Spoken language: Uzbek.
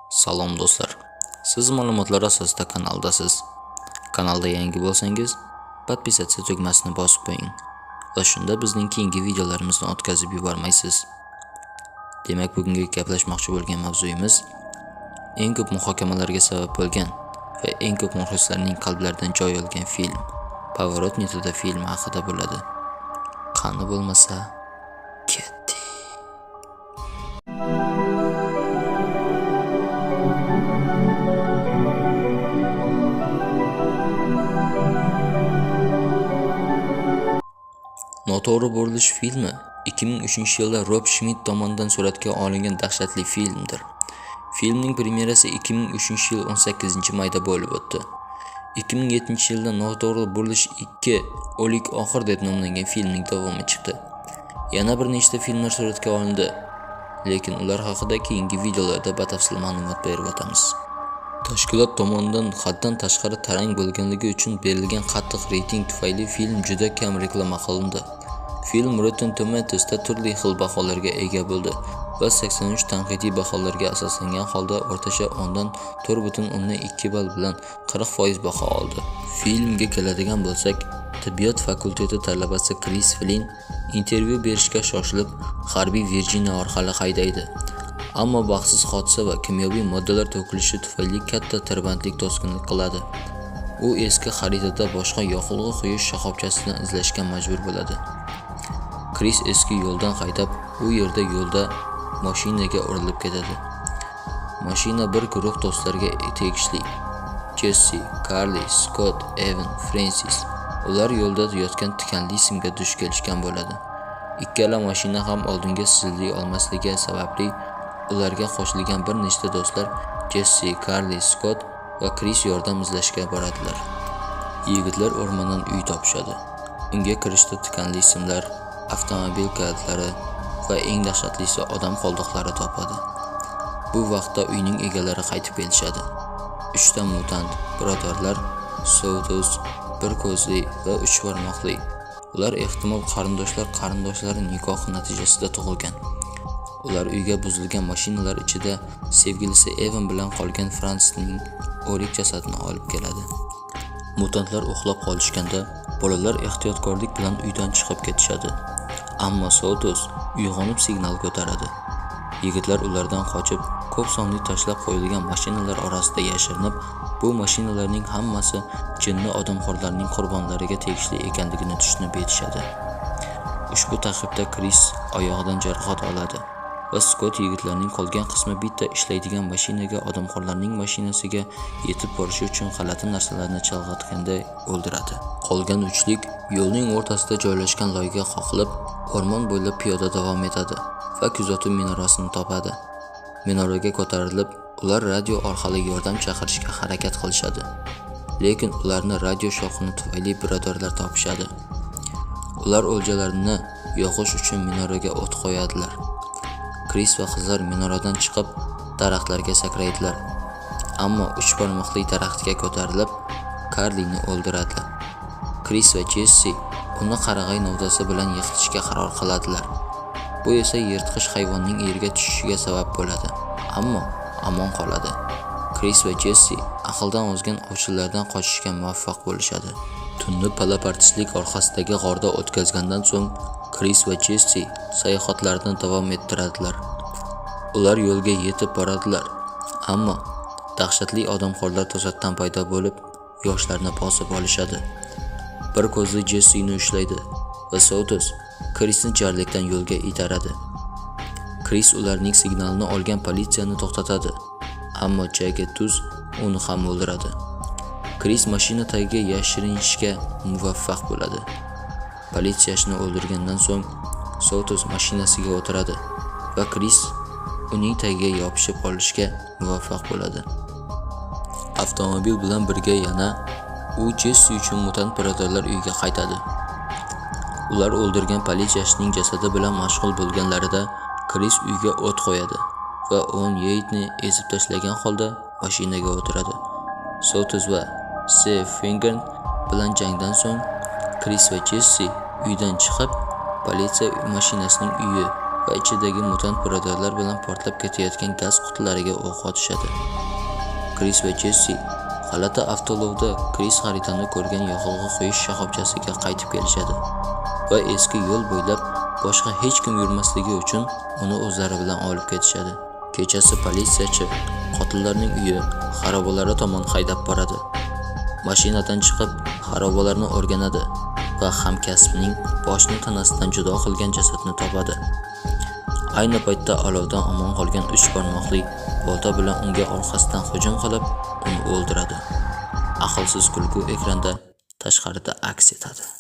Salom do'stlar. Siz ma'lumotlar asosida kanaldasiz. Kanalda yangi bo'lsangiz, podpisatsiya tugmasini bosib qo'ying va shunda bizning keyingi videolarimizni o'tkazib yubormaysiz. Demak, bugungi gaplashmoqchi bo'lgan mavzuyimiz eng ko'p muhokamalarga sabab bo'lgan va eng ko'p muxlislarning qalblaridan joy olgan film Pavorot не туда filmi haqida bo'ladi. Qani bo'lmasa, ketdik. Noto'g'ri burilish filmi 2003-yilda Rob Schmidt tomonidan suratga olingan dahshatli filmdir. Filmning premyerasi 2003-yil 18-mayda bo'lib o'tdi. 2007-yilda Noto'g'ri burilish 2 o'lik oxir deb nomlangan filmning davomi chiqdi. Yana bir nechta filmlar suratga olindi, lekin ular haqida keyingi videolarda batafsil ma'lumot berib o'tamiz. Tashkilot tomonidan haddan tashqari tarang bo'lganligi uchun berilgan qattiq reyting tufayli film juda kam reklama qilindi. Film Rotten Tomatoes'da turli xil baholarga ega bo'ldi va 83 tanqidiy baholarga asoslangan holda o'rtacha 10dan 4.2 ball bilan 40% baho oldi. Filmga keladigan bo'lsak, tibbiyot fakulteti talabasi Chris Flynn intervyu berishga shoshilib, G'arbiy Virjiniya orqali haydaydi. Ammo baxtsiz hodisa va kimyoviy moddalar to'kilishi tufayli katta tirbandlik to'sqinlik qiladi. U eski xaritada boshqa yoqilg'i quyish shoxobchasini izlashga majbur bo'ladi. Chris eski yo'ldan haydab, u yerda yo'lda mashinaga urilib ketadi. Mashina bir guruh do'stlarga tegishli. Jesse, Carly, Scott, Evan, Francis. Ular yo'lda yotgan tikanli simga duch kelishgan bo'ladi. Ikkala mashina ham oldinga sizilay olmasligi sababli ularga qo'shilgan bir nechta do'stlar Jesse, Carly, Scott va Chris yordam izlashga boradilar. Yigitlar o'rmondan uy topishadi. Unga kirishda tikanli simlar, avtomobil kalitlari va eng dahshatlisi odam qoldiqlari topadi. Bu vaqtda uyning egalari qaytib kelishadi. 3 ta mutant birodarlar, Sawtooth, bir ko'zli va 3 barmoqli. Ular ehtimol qarindoshlari nikohi natijasida tug'ilgan. Ular uyga buzilgan mashinalar ichida sevgilisi Evan bilan qolgan Fransning o'lik jasadini olib keladi. Mutantlar uxlab qolishganda, bolalar ehtiyotkorlik bilan uydan chiqib ketishadi. Ammo Sawtooth uyg'onib signal ko'taradi. Yigitlar ulardan qochib, ko'p sonli tashlab qo'yilgan mashinalar orasida yashirinib, bu mashinalarning hammasi jinni odamxo'rlarning qurbonlariga tegishli ekanligini tushunib yetishadi. Ushbu ta'qibda Chris oyog'idan jarohat oladi va Scott yigitlarning qolgan qismi bitta ishlaydigan mashinaga odamxo'rlarning mashinasiga yetib borish uchun g'alati narsalarni chalg'itganda o'ldiradi. Qolgan uchlik yo'lning o'rtasida joylashgan loyga qoqilib, o'rmon bo'ylab piyoda davom etadi va kuzatuv minorasini topadi. Minoraga ko'tarilib, ular radio orqali yordam chaqirishga harakat qilishadi. Lekin ularni radio shovqini tufayli birodarlar topishadi. Ular o'ljalarini yoqish uchun minoraga o't qo'yadilar. Chris va qizlar minoradan chiqib, daraxtlarga sakraydilar. Ammo 3 barmoqli daraxtga ko'tarilib, Carlyni o'ldiradilar. Chris va Jesse uni qarag'ay novdasi bilan yiqitishga qaror qiladilar. Bu esa yirtqich hayvonning yerga tushishiga sabab bo'ladi, ammo omon qoladi. Chris va Jesse aqldan ozgan ovchilardan qochishga muvaffaq bo'lishadi. Tunni palapartistlik orqasidagi g'orda o'tkazgandan so'ng Chris va Jesse sayohatlarini davom ettiradilar. Ular yo'lga yetib boradilar, ammo dahshatli odamxo'rlar to'satdan paydo bo'lib, yoshlarni bosib olishadi. Bir ko'zli Jessini ushlaydi va Sawtooth Chrisni jarlikdan yo'lga itaradi. Chris ularning signalini olgan politsiyani to'xtatadi, ammo Jagged Tooth uni ham o'ldiradi. Chris mashina tagiga yashirinishga muvaffaq bo'ladi. Politsiyachini o'ldirgandan so'ng Sawtooth mashinasiga o'tiradi va Chris uning tagiga yopishib olishga muvaffaq bo'ladi. Avtomobil bilan birga yana u Jesse uchun mutant birodarlar uyiga qaytadi. Ular o'ldirgan politsiyachining jasadi bilan mashg'ul bo'lganlarida Chris uyga o't qo'yadi va Owen Yate'ni ezib tashlagan holda mashinaga o'tiradi. Sawtooth va Steve Finger bilan jangdan so'ng Chris va Jesse uydan chiqib, politsiya mashinasining uyi va ichidagi mutant birodarlar bilan portlab ketayotgan gaz qutilariga o'q otishadi. Kris va Jessi g'alati avtoulovda Kris xaritani ko'rgan yoqilg'i quyish shoxobchasiga qaytib kelishadi va eski yo'l bo'ylab boshqa hech kim yurmasligi uchun uni o'zlari bilan olib ketishadi. Kechasi politsiyachi qotillarning uyi xarobalari tomon haydab boradi. Mashinadan chiqib, xarobalarni o'rganadi va hamkasbining boshni tanasidan judo qilgan jasadni topadi. Ayni paytda olovdan omon qolgan 3 barmoqli bolta bilan unga orqasidan hujum qilib, uni o'ldiradi. Aqlsiz kulgu ekranda tashqarida aks etadi.